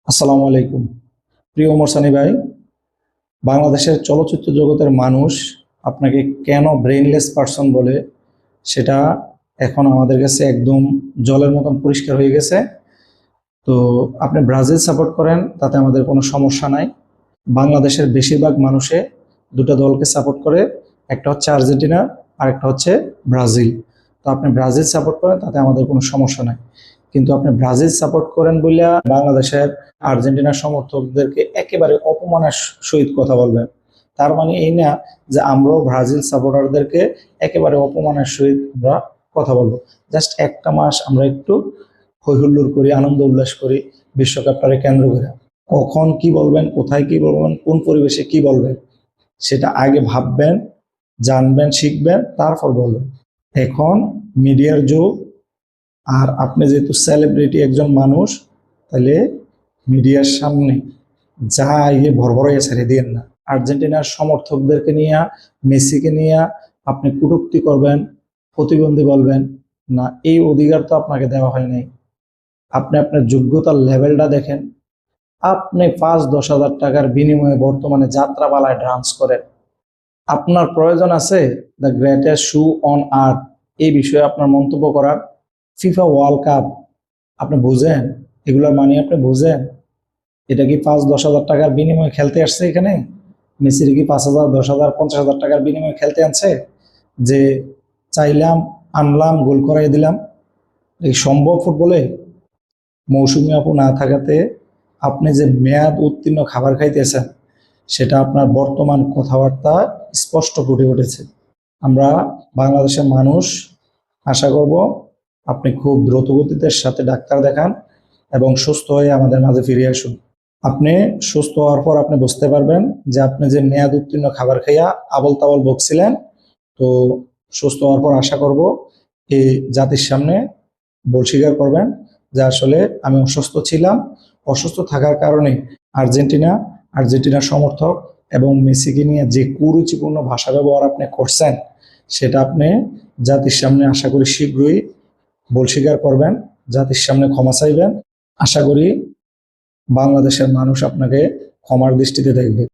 আসসালামু আলাইকুম। প্রিয় ওমর সানি ভাই, বাংলাদেশের চলচ্চিত্র জগতের মানুষ আপনাকে কেন ব্রেইনলেস পার্সন বলে সেটা এখন আমাদের কাছে একদম জলের মতন পরিষ্কার হয়ে গেছে। তো আপনি ব্রাজিল সাপোর্ট করেন, তাতে আমাদের কোনো সমস্যা নাই। বাংলাদেশের বেশিরভাগ মানুষে দুটো দলকে সাপোর্ট করে, একটা হচ্ছে আর্জেন্টিনা আর একটা হচ্ছে ব্রাজিল। তো আপনি ব্রাজিল সাপোর্ট করেন, তাতে আমাদের কোনো সমস্যা নাই। কিন্তু আপনি ব্রাজিল সাপোর্ট করেন বলে বাংলাদেশের আর্জেন্টিনার সমর্থকদেরকে একেবারে অপমানের সহিত কথা বলবেন, তার মানে এই না যে আমরাও ব্রাজিল সাপোর্টারদেরকে একেবারে অপমানের সহিত আমরা কথা বলবো। জাস্ট একটা মাস আমরা একটু হৈ হুল্লোড় করি, আনন্দ উল্লাস করি বিশ্বকাপটারে কেন্দ্র করে। কখন কি বলবেন, কোথায় কি বলবেন, কোন পরিবেশে কি বলবেন, সেটা আগে ভাববেন, জানবেন, শিখবেন, তারপর বলবেন। এখন মিডিয়ার যুগ, আর আপনি যেহেতু সেলিব্রিটি একজন মানুষ, তাহলে মিডিয়ার সামনে যা ইয়ে ভরভরাইয়া ছেড়ে দিয়েন না। আর্জেন্টিনার সমর্থকদেরকে নিয়ে, মেসিকে নিয়ে আপনি কটূক্তি করবেন, প্রতিবন্ধী বলবেন না, এই অধিকার তো আপনাকে দেওয়া হয় নাই। আপনি আপনার যোগ্যতার লেভেলটা দেখেন। আপনি ৫-১০ হাজার টাকার বিনিময়ে বর্তমানে যাত্রাপালায় ডান্স করেন। আপনার প্রয়োজন আছে the greatest shoe on earth এই বিষয়ে আপনার মন্তব্য করার? ফিফা ওয়ার্ল্ড কাপ আপনি বুঝেন? এগুলোর মানে আপনি বুঝেন? এটা কি ৫-১০ হাজার টাকার বিনিময়ে খেলতে আসছে এখানে? মেসির কি ৫,০০০, ১০,০০০, ৫০,০০০ টাকার বিনিময়ে খেলতে আনছে? যে চাইলাম, আনলাম, গোল করাই দিলাম? এই সম্ভব ফুটবলে? মৌসুমী আপু না থাকাতে আপনি যে মেয়াদ উত্তীর্ণ খাবার খাইতেছেন, সেটা আপনার বর্তমান কথাবার্তা স্পষ্ট ফুটে উঠেছে। আমরা বাংলাদেশের মানুষ আশা করব আপনি খুব দ্রুত গতিতে সাথে ডাক্তার দেখান এবং সুস্থ হয়ে আমাদের মাঝে ফিরে আসুন। আপনি সুস্থ হওয়ার পর আপনি বুঝতে পারবেন যে আপনি যে মেয়াদ উত্তীর্ণ খাবার খাইয়া আবল তাবল বকছিলেন। তো সুস্থ হওয়ার পর আশা করব এই জাতির সামনে বল স্বীকার করবেন যে আসলে আমি অসুস্থ ছিলাম, অসুস্থ থাকার কারণে আর্জেন্টিনা, আর্জেন্টিনার সমর্থক এবং মেসিকে নিয়ে যে কুরুচিপূর্ণ ভাষা ব্যবহার আপনি করছেন, সেটা আপনি জাতির সামনে আশা করি শীঘ্রই বল স্বীকার করবেন, জাতির সামনে ক্ষমা চাইবেন। আশা করি বাংলাদেশের মানুষ আপনাকে ক্ষমার দৃষ্টিতে দেখবে।